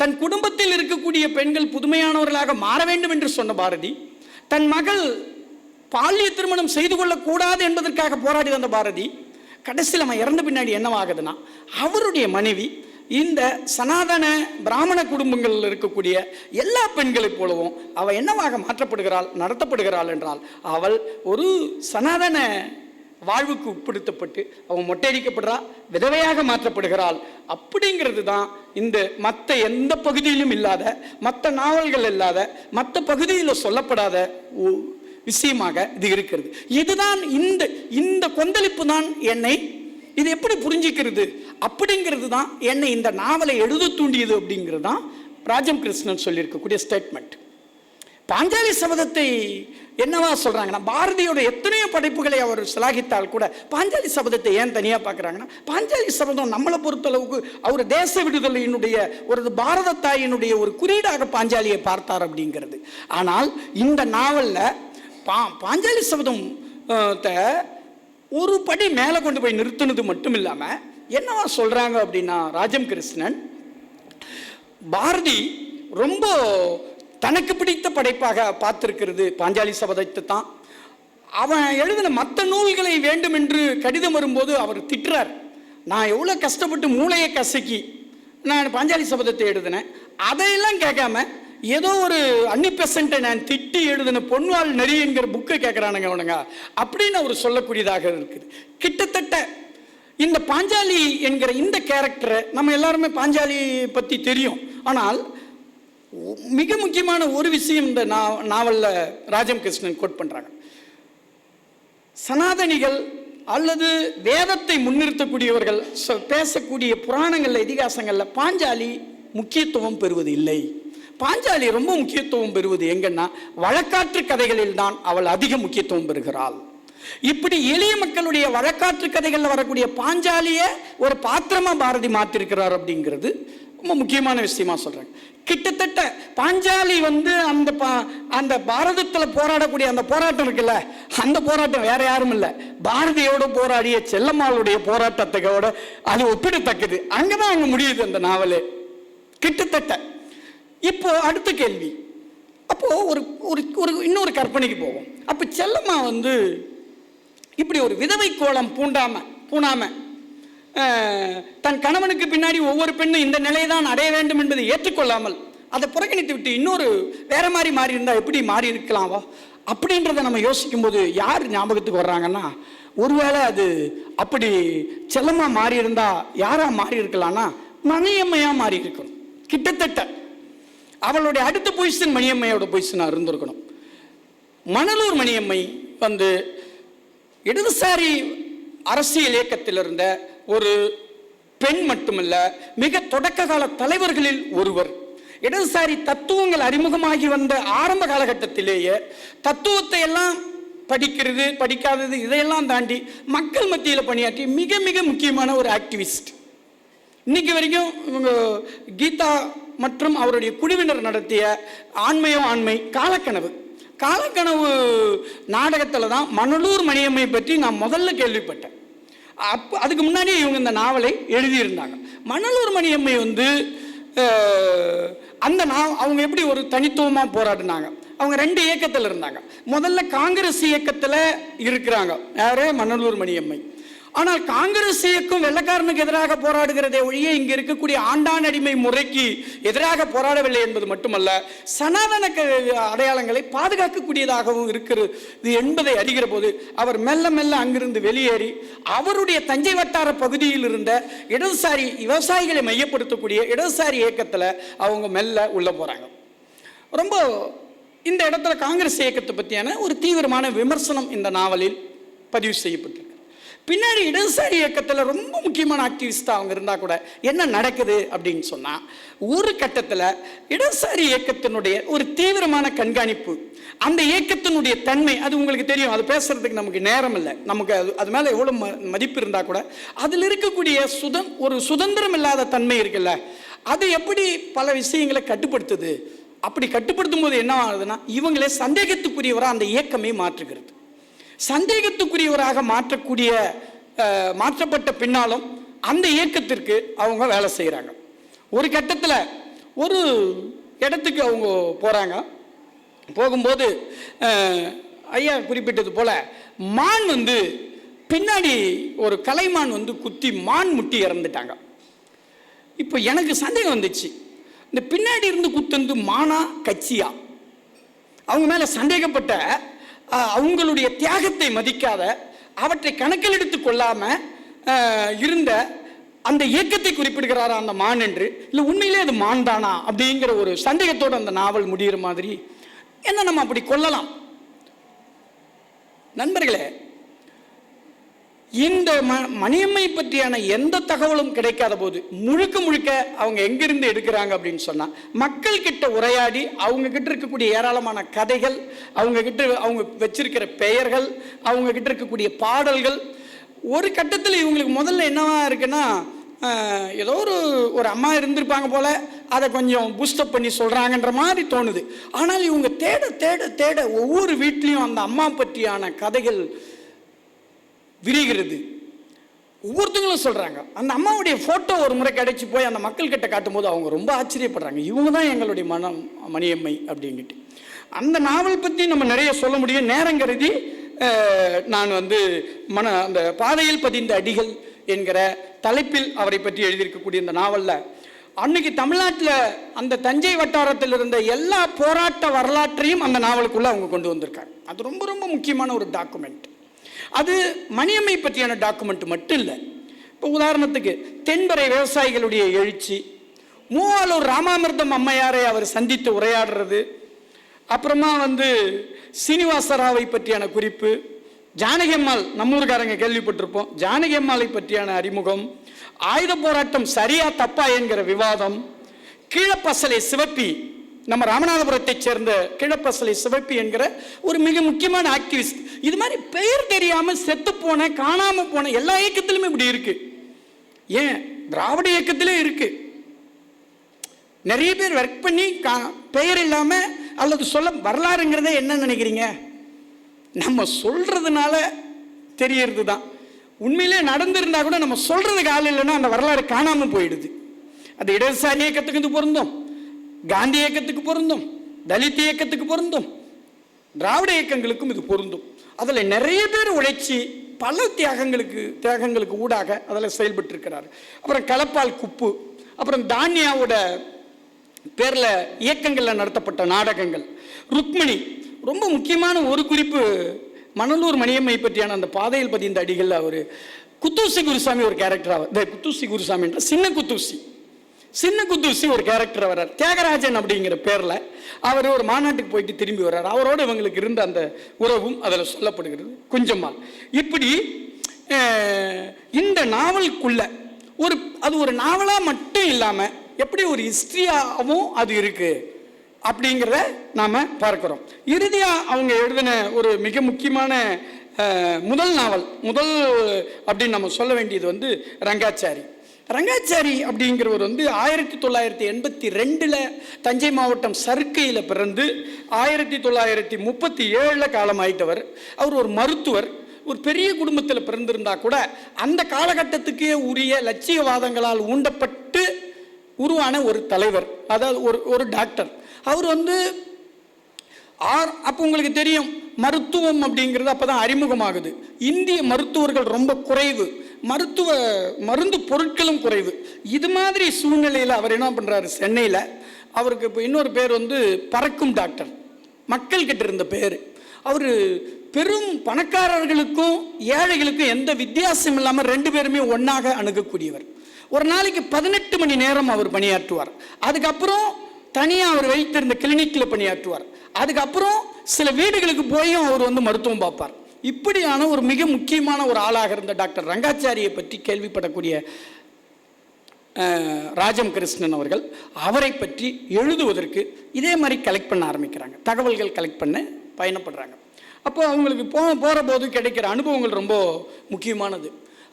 தன் குடும்பத்தில் இருக்கக்கூடிய பெண்கள் புதுமையானவர்களாக மாற வேண்டும் என்று சொன்ன பாரதி, தன் மகள் பாலிய திருமணம் செய்து கொள்ளக்கூடாது என்பதற்காக போராடி வந்த பாரதி, கடைசியில் அவன் இறந்த பின்னாடி என்னவாகுதுன்னா அவருடைய மனைவி இந்த சனாதன பிராமண குடும்பங்களில் இருக்கக்கூடிய எல்லா பெண்களைப் போலவும் அவள் என்னவாக மாற்றப்படுகிறாள், நடத்தப்படுகிறாள் என்றால் அவள் ஒரு சனாதன வாழ்வுக்கு உட்படுத்தப்பட்டு அவன் மொட்டையடிக்கப்படுறா, விதவையாக மாற்றப்படுகிறாள். அப்படிங்கிறது தான் இந்த மற்ற எந்த பகுதியிலும் இல்லாத, மற்ற நாவல்கள் இல்லாத, மற்ற பகுதியில் சொல்லப்படாத விஷயமாக இது இருக்கிறது. இதுதான் இந்த கொந்தளிப்பு தான் என்னை இது எப்படி புரிஞ்சிக்கிறது அப்படிங்கிறது தான் என்னை இந்த நாவலை எழுத தூண்டியது அப்படிங்கிறது தான் ராஜம் கிருஷ்ணன் சொல்லியிருக்கக்கூடிய ஸ்டேட்மெண்ட். பாஞ்சாலி சபதத்தை என்னவா சொல்றாங்கன்னா, பாரதியோட எத்தனையோ படைப்புகளை அவர் சிலாகித்தால் கூட பாஞ்சாலி சபதத்தை ஏன் தனியாக பார்க்குறாங்கன்னா, பாஞ்சாலி சபதம் நம்மளை பொறுத்தளவுக்கு அவர் தேச விடுதலையினுடைய ஒரு பாரத தாயினுடைய ஒரு குறியீடாக பாஞ்சாலியை பார்த்தார் அப்படிங்கிறது. ஆனால் இந்த நாவலில் பாஞ்சாலி சபதத்தை ஒரு படி மேலே கொண்டு போய் நிறுத்தினது மட்டும் இல்லாமல் என்னவா சொல்கிறாங்க அப்படின்னா, ராஜம் கிருஷ்ணன் பாரதி ரொம்ப தனக்கு பிடித்த படைப்பாக பார்த்துருக்கிறது பாஞ்சாலி சபதத்தை தான். அவன் எழுதின மற்ற நூல்களை வேண்டும் என்று கடிதம் வரும்போது அவர் திட்டுறார். நான் எவ்வளோ கஷ்டப்பட்டு மூளையை கசக்கி நான் பாஞ்சாலி சபதத்தை எழுதினேன், அதையெல்லாம் கேட்காம ஏதோ ஒரு அன்னிபெசண்ட்டை நான் திட்டி எழுதின பொன்வாள் நெறி என்கிற புக்கை கேட்குறானுங்க அவனுங்க அப்படின்னு அவர் சொல்லக்கூடியதாக இருக்குது. கிட்டத்தட்ட இந்த பாஞ்சாலி என்கிற இந்த கேரக்டரை நம்ம எல்லாருமே பாஞ்சாலி பற்றி தெரியும். ஆனால் மிக முக்கியமான ஒரு விஷயம் இந்த நாவலில் ராஜம் கிருஷ்ணன் கோட் பண்ணுறாங்க. சனாதனிகள் அல்லது வேதத்தை முன்னிறுத்தக்கூடியவர்கள் பேசக்கூடிய புராணங்களில் இதிகாசங்களில் பாஞ்சாலி முக்கியத்துவம் பெறுவது இல்லை. பாஞ்சாலி ரொம்ப முக்கியத்துவம் பெறுவது எங்கன்னா வழக்காற்று கதைகளில் தான் அவள் அதிக முக்கியத்துவம் பெறுகிறாள். இப்படி எளிய மக்களுடைய வழக்காற்று கதைகளில் வரக்கூடிய பாஞ்சாலியை ஒரு பாத்திரமா பாரதி மாற்றிருக்கிறார் அப்படிங்கிறது ரொம்ப முக்கியமான விஷயமா சொல்றாங்க. கிட்டத்தட்ட பாஞ்சாலி அந்த பாரதத்தில் போராடக்கூடிய அந்த போராட்டம் இருக்குல்ல, அந்த போராட்டம் வேற யாரும் இல்லை, பாரதியோட போராடிய செல்லம்மாளுடைய போராட்டத்தோட அது ஒப்பிடத்தக்கது. அங்கதான் அங்க முடியுது அந்த நாவலே கிட்டத்தட்ட. இப்போ அடுத்த கேள்வி, அப்போ ஒரு இன்னொரு கற்பனைக்கு போவோம். அப்ப செல்லம்மா இப்படி ஒரு விதவை கோலம் பூணாம தன் கணவனுக்கு பின்னாடி ஒவ்வொரு பெண்ணும் இந்த நிலையை தான் அடைய வேண்டும் என்பதை ஏற்றுக்கொள்ளாமல் அதை புறக்கணித்து விட்டு இன்னொரு வேற மாதிரி மாறி இருந்தால் எப்படி மாறி இருக்கலாமா அப்படின்றத நம்ம யோசிக்கும் போது யார் ஞாபகத்துக்கு வர்றாங்கன்னா, ஒருவேளை அது அப்படி செல்லமா மாறி இருந்தா யாரா மாறி இருக்கலாம்னா மணியம்மையா மாறி இருக்கணும். கிட்டத்தட்ட அவளுடைய அடுத்த பொசிஷன் மணியம்மையோட பொசிஷனா இருந்திருக்கணும். மணலூர் மணியம்மை இடதுசாரி அரசியல் இயக்கத்தில் இருந்த ஒரு பெண் மட்டுமல்ல, மிக தொடக்க கால தலைவர்களில் ஒருவர். இடதுசாரி தத்துவங்கள் அறிமுகமாகி வந்த ஆரம்ப காலகட்டத்திலேயே தத்துவத்தை எல்லாம் படிக்கிறது படிக்காதது இதையெல்லாம் தாண்டி மக்கள் மத்தியில் பணியாற்றி மிக மிக முக்கியமான ஒரு ஆக்டிவிஸ்ட். இன்னைக்கு வரைக்கும் இவங்க கீதா மற்றும் அவருடைய குழுவினர் நடத்திய ஆண்மை காலக்கனவு நாடகத்தில் தான் மணலூர் மணியம்மை பற்றி நான் முதல்ல கேள்விப்பட்டேன். அதுக்கு முன்னாடி இவங்க இந்த நாவலை எழுதியிருந்தாங்க. மணலூர் மணியம்மை அவங்க எப்படி ஒரு தனித்துவமாக போராடினாங்க. அவங்க 2 இயக்கத்தில் இருந்தாங்க. முதல்ல காங்கிரஸ் இயக்கத்தில் இருக்கிறாங்க யாரே மணலூர் மணியம்மை. ஆனால் காங்கிரஸ் இயக்கம் வெள்ளக்காரனுக்கு எதிராக போராடுகிறதே ஒழிய இங்கே இருக்கக்கூடிய ஆண்டான் அடிமை முறைக்கு எதிராக போராடவில்லை என்பது மட்டுமல்ல, சனாதன அடையாளங்களை பாதுகாக்கக்கூடியதாகவும் இருக்கிறது என்பதை அறிகிற போது அவர் மெல்ல மெல்ல அங்கிருந்து வெளியேறி அவருடைய தஞ்சை வட்டார பகுதியில் இருந்த இடதுசாரி விவசாயிகளை மையப்படுத்தக்கூடிய இடதுசாரி இயக்கத்தில் அவங்க மெல்ல உள்ள போறாங்க. ரொம்ப இந்த இடத்துல காங்கிரஸ் இயக்கத்தை பற்றியான ஒரு தீவிரமான விமர்சனம் இந்த நாவலில் பதிவு செய்யப்பட்டிருக்கு. பின்னாடி இடதுசாரி இயக்கத்தில் ரொம்ப முக்கியமான ஆக்டிவிஸ்டாக அவங்க இருந்தால் கூட என்ன நடக்குது அப்படின்னு சொன்னால், ஒரு கட்டத்தில் இடதுசாரி இயக்கத்தினுடைய ஒரு தீவிரமான கண்காணிப்பு, அந்த இயக்கத்தினுடைய தன்மை, அது உங்களுக்கு தெரியும், அது பேசுறதுக்கு நமக்கு நேரம் இல்லை. நமக்கு அது மேலே எவ்வளோ மதிப்பு இருந்தால் கூட அதில் இருக்கக்கூடிய ஒரு சுதந்திரம் இல்லாத தன்மை இருக்குல்ல, அது எப்படி பல விஷயங்களை கட்டுப்படுத்துது. அப்படி கட்டுப்படுத்தும் போது என்ன ஆகுதுன்னா, இவங்களே சந்தேகத்துக்குரியவராக அந்த இயக்கமே மாற்றுகிறது. சந்தேகத்துக்குரியவராக மாற்றப்பட்ட பின்னாலும் அந்த இயக்கத்திற்கு அவங்க வேலை செய்கிறாங்க. ஒரு கட்டத்தில் ஒரு இடத்துக்கு அவங்க போகும்போது ஐயா குறிப்பிட்டது போல மான் பின்னாடி ஒரு கலைமான் குத்தி மான் முட்டி இறந்துட்டாங்க. இப்போ எனக்கு சந்தேகம் வந்துச்சு, இந்த பின்னாடி இருந்து குத்து மானா கட்சியா? அவங்க மேலே சந்தேகப்பட்ட அவங்களுடைய தியாகத்தை மதிக்காத, அவற்றை கணக்கில் எடுத்துக் கொள்ளாம இருந்த அந்த இயக்கத்தை குறிப்பிடுகிறாரா அந்த மான் என்று, இல்லை உண்மையிலே அது மான் தானா அப்படிங்கிற ஒரு சந்தேகத்தோடு அந்த நாவல் முடிகிற மாதிரி என்ன நம்ம அப்படி கொள்ளலாம். நண்பர்களே, இந்த மணியம்மை பற்றியான எந்த தகவலும் கிடைக்காத போது முழுக்க அவங்க எங்கிருந்து எடுக்கிறாங்க அப்படின்னு சொன்னா, மக்கள் கிட்ட உரையாடி அவங்க கிட்ட இருக்கக்கூடிய ஏராளமான கதைகள், அவங்க வச்சிருக்கிற பெயர்கள், அவங்க கிட்ட இருக்கக்கூடிய பாடல்கள். ஒரு கட்டத்தில் இவங்களுக்கு முதல்ல என்னவா இருக்குன்னா, ஏதோ ஒரு அம்மா இருந்திருப்பாங்க போல, அதை கொஞ்சம் பூஸ்டப் பண்ணி சொல்றாங்கன்ற மாதிரி தோணுது. ஆனால் இவங்க தேட தேட தேட ஒவ்வொரு வீட்லையும் அந்த அம்மா பற்றியான கதைகள் விரிகிறது. ஒவ்வொருத்தங்களும் சொல்கிறாங்க. அந்த அம்மாவுடைய ஃபோட்டோ ஒரு முறை கிடைச்சி போய் அந்த மக்கள்கிட்ட காட்டும்போது அவங்க ரொம்ப ஆச்சரியப்படுறாங்க, இவங்க தான் எங்களுடைய மணியம்மை அப்படின்ட்டு. அந்த நாவல் பற்றி நம்ம நிறைய சொல்ல முடியும். நேரம் கருதி நான் அந்த பாதையில் பதிந்த அடிகள் என்கிற தலைப்பில் அவரை பற்றி எழுதியிருக்கக்கூடிய இந்த நாவலில் அன்னைக்கு தமிழ்நாட்டில் அந்த தஞ்சை வட்டாரத்தில் இருந்த எல்லா போராட்ட வரலாற்றையும் அந்த நாவலுக்குள்ளே அவங்க கொண்டு வந்திருக்காங்க. அது ரொம்ப ரொம்ப முக்கியமான ஒரு டாக்குமெண்ட். அது மணியம்மை பற்றியான டாக்குமெண்ட் மட்டும் இல்லை. இப்போ உதாரணத்துக்கு தென்பறை விவசாயிகளுடைய எழுச்சி, மூவாலூர் ராமாமிர்தம் அம்மையாரை அவர் சந்தித்து உரையாடுறது, அப்புறமா சீனிவாசராவை பற்றியான குறிப்பு, ஜானகி அம்மாள் நம்மூருக்காரங்க கேள்விப்பட்டிருப்போம், ஜானகி அம்மாளை பற்றியான அறிமுகம், ஆயுத போராட்டம் சரியா தப்பா என்கிற விவாதம், கீழப்பசலை சிவப்பி, நம்ம ராமநாதபுரத்தைச் சேர்ந்த கீழப்பசலை சிவப்பி என்கிற ஒரு மிக முக்கியமான ஆக்டிவிஸ்ட். இது மாதிரி பெயர் தெரியாம செத்து போன காணாம போன எல்லா இயக்கத்திலுமே இப்படி இருக்கு. ஏன் திராவிட இயக்கத்திலே இருக்கு. நிறைய பேர் ஒர்க் பண்ணி பெயர் இல்லாம அல்லது சொல்ல வரலாறுங்கிறத என்ன நினைக்கிறீங்க? நம்ம சொல்றதுனால தெரியறது தான். உண்மையிலே நடந்திருந்தா கூட நம்ம சொல்றதுக்கு ஆள் இல்லைன்னா அந்த வரலாறு காணாம போயிடுது. அது இடதுசாரி இயக்கத்துக்கு இது பொருந்தும், காந்தி இயக்கத்துக்கு பொருந்தும், தலித் இயக்கத்துக்கு பொருந்தும், திராவிட இயக்கங்களுக்கும் இது பொருந்தும். அதில் நிறைய பேர் உழைச்சி பல தியாகங்களுக்கு ஊடாக அதில் செயல்பட்டு இருக்கிறார். அப்புறம் களப்பால் குப்பு, அப்புறம் தானியாவோட பேரில் இயக்கங்களில் நடத்தப்பட்ட நாடகங்கள், ருக்மிணி. ரொம்ப முக்கியமான ஒரு குறிப்பு மணலூர் மணியம்மை பற்றியான அந்த பாதையில் பதிந்த அடிகள். அவர் குத்தூசி குருசாமி ஒரு கேரக்டர், குத்தூசி குருசாமி என்ற சின்ன குத்தூசி ஒரு கேரக்டர் வர்றார். தியாகராஜன் அப்படிங்கிற பேரில் அவர் ஒரு மாநாட்டுக்கு போயிட்டு திரும்பி வர்றார். அவரோடு இவங்களுக்கு இருந்த அந்த உறவும் அதில் சொல்லப்படுகிறது. குஞ்சம்மாள். இப்படி இந்த நாவலுக்குள்ள அது ஒரு நாவலாக மட்டும் இல்லாமல் எப்படி ஒரு ஹிஸ்ட்ரியாகவும் அது இருக்கு அப்படிங்கிறத நாம் பார்க்குறோம். இறுதியாக அவங்க எழுதின ஒரு மிக முக்கியமான முதல் நாவல் அப்படின்னு நம்ம சொல்ல வேண்டியது ரங்காச்சாரி. ரங்காச்சாரி அப்படிங்கிறவர் 1982 தஞ்சை மாவட்டம் சருக்கையில் பிறந்து 1937 காலமாயிட்டவர். அவர் ஒரு மருத்துவர். ஒரு பெரிய குடும்பத்தில் பிறந்திருந்தா கூட அந்த காலகட்டத்துக்கே உரிய லட்சியவாதங்களால் ஊண்டப்பட்டு உருவான ஒரு தலைவர், அதாவது ஒரு டாக்டர். அவர் அப்போ உங்களுக்கு தெரியும், மருத்துவம் அப்படிங்கிறது அப்போ தான் அறிமுகமாகுது. இந்திய மருத்துவர்கள் ரொம்ப குறைவு, மருந்து பொருட்களும் குறைவு. இது மாதிரி சூழ்நிலையில் அவர் என்ன பண்ணுறாரு, சென்னையில் அவருக்கு இப்போ இன்னொரு பேர் பறக்கும் டாக்டர், மக்கள்கிட்ட இருந்த பேர். அவர் பெரும் பணக்காரர்களுக்கும் ஏழைகளுக்கும் எந்த வித்தியாசம் இல்லாமல் ரெண்டு பேருமே ஒன்றாக அணுகக்கூடியவர். ஒரு நாளைக்கு 18 மணி நேரம் அவர் பணியாற்றுவார். அதுக்கப்புறம் தனியாக அவர் வைத்திருந்த கிளினிக்கில் பணியாற்றுவார். அதுக்கப்புறம் சில வீடுகளுக்கு போயும் அவர் மருத்துவம் பார்ப்பார். இப்படியான ஒரு மிக முக்கியமான ஒரு ஆளாக இருந்த டாக்டர் ரங்காச்சாரியை பற்றி கேள்விப்படக்கூடிய ராஜம் கிருஷ்ணன் அவர்கள் அவரை பற்றி எழுதுவதற்கு இதே மாதிரி கலெக்ட் பண்ண ஆரம்பிக்கிறாங்க, தகவல்கள் கலெக்ட் பண்ண பயணப்படுறாங்க. அப்போ அவங்களுக்கு போகிற போது கிடைக்கிற அனுபவங்கள் ரொம்ப முக்கியமானது.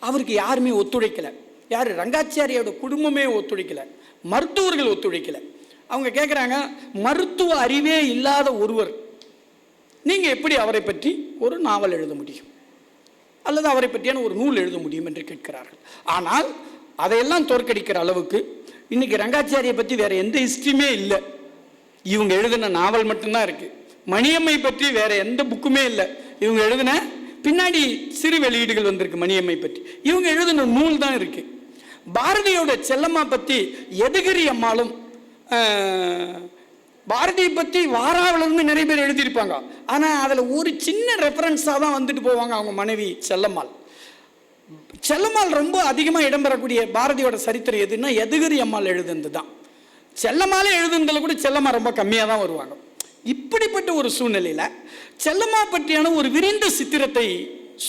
அவருக்கு யாருமே ஒத்துழைக்கலை. யார்? ரங்காச்சாரியோட குடும்பமே ஒத்துழைக்கலை, மருத்துவர்கள் ஒத்துழைக்கலை. அவங்க கேட்குறாங்க, மருத்துவ அறிவே இல்லாத ஒருவர் நீங்கள் எப்படி அவரை பற்றி ஒரு நாவல் எழுத முடியும் அல்லது அவரை பற்றியான ஒரு நூல் எழுத முடியும் என்று கேட்கிறார்கள். ஆனால் அதையெல்லாம் தோற்கடிக்கிற அளவுக்கு இன்னைக்கு ரங்காச்சாரியை பற்றி வேற எந்த ஹிஸ்ட்ரியுமே இல்லை. இவங்க எழுதின நாவல் மட்டும்தான் இருக்கு. மணியம்மை பற்றி வேற எந்த புக்குமே இல்லை. இவங்க எழுதின பின்னாடி சிறு வெளியீடுகள் வந்திருக்கு மணியம்மை பற்றி. இவங்க எழுதின நூல் தான் இருக்கு. பாரதியோட செல்லம்மா பற்றி எதுகிரி அம்மாளும் பாரதியை பற்றி வாராவிலிருந்து நிறைய பேர் எழுதியிருப்பாங்க. ஆனால் அதில் ஒரு சின்ன ரெஃபரன்ஸாக தான் வந்துட்டு போவாங்க அவங்க மனைவி செல்லம்மாள். செல்லம்மாள் ரொம்ப அதிகமாக இடம்பெறக்கூடிய பாரதியோட சரித்திரம் எதுன்னா எதுகிரி அம்மாள் எழுதுனது தான். செல்லம்மாலே எழுதுனதில் கூட செல்லம்மா ரொம்ப கம்மியாக தான் வருவாங்க. இப்படிப்பட்ட ஒரு சூழ்நிலையில் செல்லம்மா பற்றியான ஒரு விரிந்த சித்திரத்தை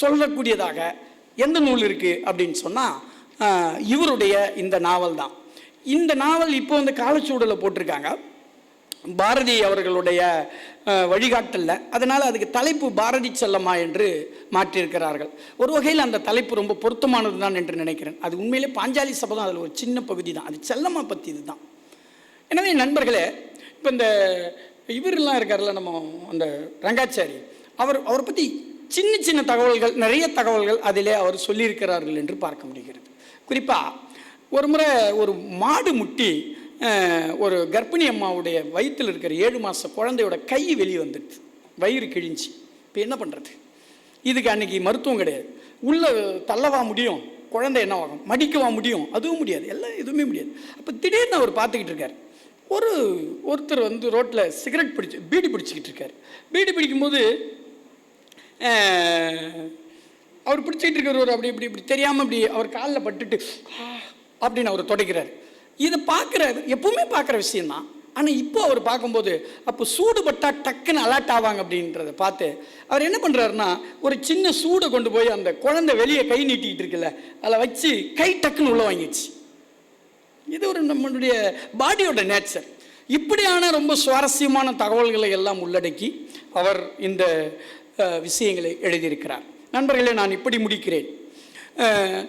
சொல்லக்கூடியதாக எந்த நூல் இருக்குது அப்படின்னு சொன்னால் இவருடைய இந்த நாவல் தான். இந்த நாவல் இப்போ காலச்சூழலில் போட்டிருக்காங்க பாரதி அவர்களுடைய வழிகாட்டலில். அதனால் அதுக்கு தலைப்பு பாரதி செல்லம்மா என்று மாற்றியிருக்கிறார்கள். ஒரு வகையில் அந்த தலைப்பு ரொம்ப பொருத்தமானது தான் என்று நினைக்கிறேன். அது உண்மையிலே பாஞ்சாலி சபதம் அதில் ஒரு சின்ன பகுதி தான். அது செல்லம்மா பற்றி இது தான். எனவே நண்பர்களே, இப்போ இந்த இவரெல்லாம் இருக்கார்ல நம்ம அந்த ரங்காச்சாரி, அவரை பற்றி சின்ன சின்ன தகவல்கள், நிறைய தகவல்கள் அதிலே அவர் சொல்லியிருக்கிறார்கள் என்று பார்க்க முடிகிறது. குறிப்பாக ஒரு முறை ஒரு மாடு முட்டி ஒரு கர்ப்பிணி அம்மாவுடைய வயிற்றில் இருக்கிற 7 மாத குழந்தையோட கை வெளியே வந்துடுது, வயிறு கிழிஞ்சி. இப்போ என்ன பண்ணுறது? இதுக்கு அன்றைக்கி மருத்துவம் கிடையாது. உள்ளே தள்ளவா முடியும்? குழந்தை என்ன ஆகும்? மடிக்கவா முடியும்? அதுவும் முடியாது, எல்லாம் எதுவுமே முடியாது. அப்போ திடீர்னு அவர் பார்த்துக்கிட்டு இருக்கார். ஒருத்தர் வந்து ரோட்டில் சிகரெட் பீடி பிடிச்சிக்கிட்டு இருக்கார். பீடி பிடிக்கும்போது அவர் பிடிச்சிக்கிட்டு இருக்கிறவர் அப்படி இப்படி இப்படி தெரியாமல் இப்படி அவர் காலில் பட்டுட்டு அப்படின்னு அவர் தொடக்கிறார். இதை பார்க்குற எப்பவுமே பார்க்குற விஷயந்தான். ஆனால் இப்போ அவர் பார்க்கும்போது அப்போ சூடுபட்டால் டக்குன்னு அலர்ட் ஆவாங்க அப்படின்றத பார்த்து அவர் என்ன பண்ணுறாருன்னா, ஒரு சின்ன சூடை கொண்டு போய் அந்த குழந்தை வெளியே கை நீட்டிக்கிட்டு இருக்குல்ல, அதில் வச்சு கை டக்குன்னு உள்ள வாங்கிடுச்சு. இது ஒரு நம்மளுடைய பாடியோட நேச்சர். இப்படியான ரொம்ப சுவாரஸ்யமான தகவல்களை எல்லாம் உள்ளடக்கி அவர் இந்த விஷயங்களை எழுதியிருக்கிறார். நண்பர்களே, நான் இப்படி முடிக்கிறேன்.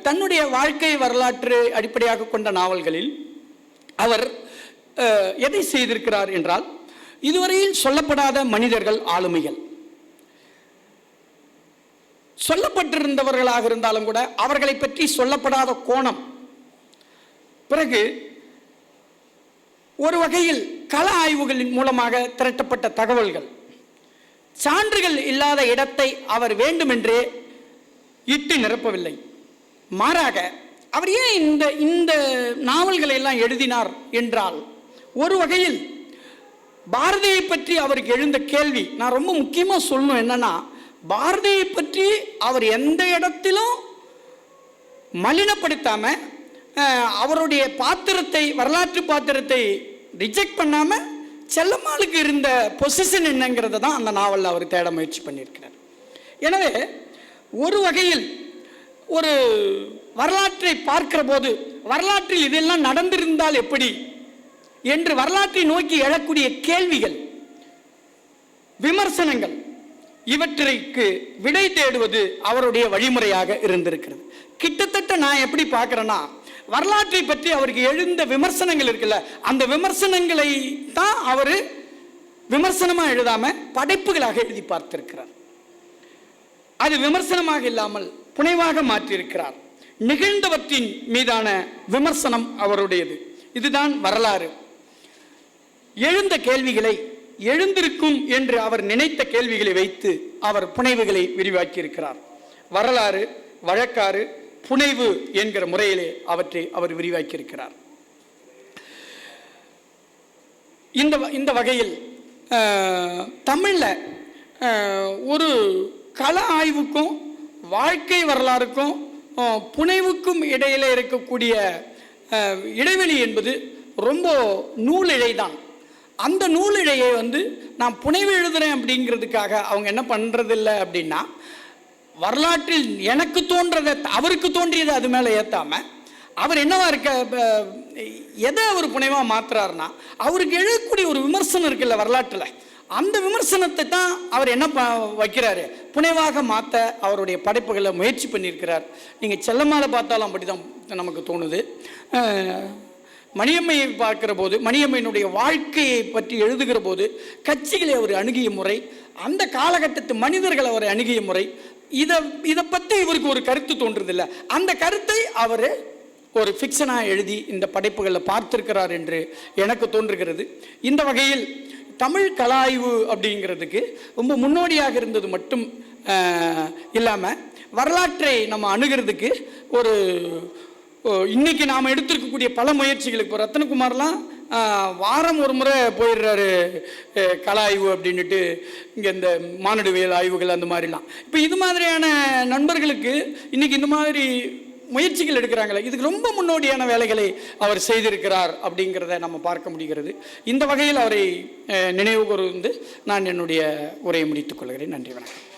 தன்னுடைய வாழ்க்கை வரலாற்று அடிப்படையாக கொண்ட நாவல்களில் அவர் எதை செய்திருக்கிறார் என்றால், இதுவரையில் சொல்லப்படாத மனிதர்கள், ஆளுமைகள் சொல்லப்பட்டிருந்தவர்களாக இருந்தாலும் கூட அவர்களை பற்றி சொல்லப்படாத கோணம், பிறகு ஒரு வகையில் கள ஆய்வுகளின் மூலமாக திரட்டப்பட்ட தகவல்கள், சான்றுகள் இல்லாத இடத்தை அவர் வேண்டுமென்றே இட்டு நிரப்பவில்லை. மாறாக அவர் ஏன் இந்த நாவல்களை எல்லாம் எழுதினார் என்றால், ஒரு வகையில் பாரதியை பற்றி அவருக்கு எழுந்த கேள்வி, நான் ரொம்ப முக்கியமாக சொல்லணும் என்னன்னா, பாரதியை பற்றி அவர் எந்த இடத்திலும் மலினப்படுத்தாம, அவருடைய பாத்திரத்தை, வரலாற்று பாத்திரத்தை ரிஜெக்ட் பண்ணாம, செல்லம்மாளுக்கு இருந்த பொசிஷன் என்னங்கிறத தான் அந்த நாவலில் அவர் தேட முயற்சி பண்ணியிருக்கிறார். எனவே ஒரு வகையில் ஒரு வரலாற்றை பார்க்கிற போது, வரலாற்றில் இதெல்லாம் நடந்திருந்தால் எப்படி என்று வரலாற்றை நோக்கி எழக்கூடிய கேள்விகள், விமர்சனங்கள், இவற்றிற்கு விடை தேடுவது அவருடைய வழிமுறையாக இருந்திருக்கிறது. கிட்டத்தட்ட நான் எப்படி பார்க்கிறேன்னா, வரலாற்றை பற்றி அவருக்கு எழுந்த விமர்சனங்கள் இருக்குல்ல, அந்த விமர்சனங்களை தான் அவர் விமர்சனமாக எழுதாம படைப்புகளாக எழுதி பார்த்திருக்கிறார். அது விமர்சனமாக இல்லாமல் புனைவாக மாற்றியிருக்கிறார். நிகழ்ந்தவற்றின் மீதான விமர்சனம் அவருடையது. இதுதான் வரலாறு. எழுந்த கேள்விகளை, எழுந்திருக்கும் என்று அவர் நினைத்த கேள்விகளை வைத்து அவர் புனைவுகளை விரிவாக்கியிருக்கிறார். வரலாறு, வழக்காறு, புனைவு என்கிற முறையிலே அவற்றை அவர் விரிவாக்கியிருக்கிறார். இந்த வகையில் தமிழில் ஒரு கள ஆய்வுக்கும் வாழ்க்கை வரலாறுக்கும் புனைவுக்கும் இடையில இருக்கக்கூடிய இடைவெளி என்பது ரொம்ப நூலிழை தான். அந்த நூலிழையை நான் புனைவு எழுதுறேன் அப்படிங்கிறதுக்காக அவங்க என்ன பண்ணுறதில்லை அப்படின்னா, வரலாற்றில் எனக்கு தோன்றதை அவருக்கு தோன்றியதை அது மேலே ஏற்றாம, அவர் என்னவா எதை அவர் புனைவாக மாற்றுறாருன்னா, அவருக்கு எழுதக்கூடிய ஒரு விமர்சனம் இருக்குல்ல வரலாற்றில், அந்த விமர்சனத்தை தான் அவர் என்ன வைக்கிறாரு, புனைவாக மாற்ற அவருடைய படைப்புகளை முயற்சி பண்ணியிருக்கிறார். நீங்கள் செல்லம்மாளை பார்த்தாலும் அப்படி தான் நமக்கு தோணுது. மணியம்மையை பார்க்கிற போது, மணியம்மையினுடைய வாழ்க்கையை பற்றி எழுதுகிற போது கட்சிகளை அவர் அணுகிய முறை, அந்த காலகட்டத்து மனிதர்கள் அவரை அணுகிய முறை, இதை பற்றி இவருக்கு ஒரு கருத்து தோன்றுதில்லை. அந்த கருத்தை அவர் ஒரு ஃபிக்ஷனாக எழுதி இந்த படைப்புகளில் பார்த்திருக்கிறார் என்று எனக்கு தோன்றுகிறது. இந்த வகையில் தமிழ் கலாய்வு அப்படிங்கிறதுக்கு ரொம்ப முன்னோடியாக இருந்தது மட்டும் இல்லாமல், வரலாற்றை நம்ம அணுகிறதுக்கு ஒரு இன்னைக்கு நாம் எடுத்திருக்கக்கூடிய பல முயற்சிகளுக்கு, இப்போ ரத்னகுமார்லாம் வாரம் ஒரு முறை போயிடுறாரு கலாய்வு அப்படின்ட்டு, இங்கே இந்த மானுடவியல் ஆய்வுகள் அந்த மாதிரிலாம். இப்போ இது மாதிரியான நண்பர்களுக்கு இன்னைக்கு இந்த மாதிரி முயற்சிகள் எடுக்கிறாங்களே, இதுக்கு ரொம்ப முன்னோடியான வேலைகளை அவர் செய்திருக்கிறார் அப்படிங்கிறத நம்ம பார்க்க முடிகிறது. இந்த வகையில் அவரை நினைவு கூர்ந்து நான் என்னுடைய உரையை முடித்துக் கொள்கிறேன். நன்றி, வணக்கம்.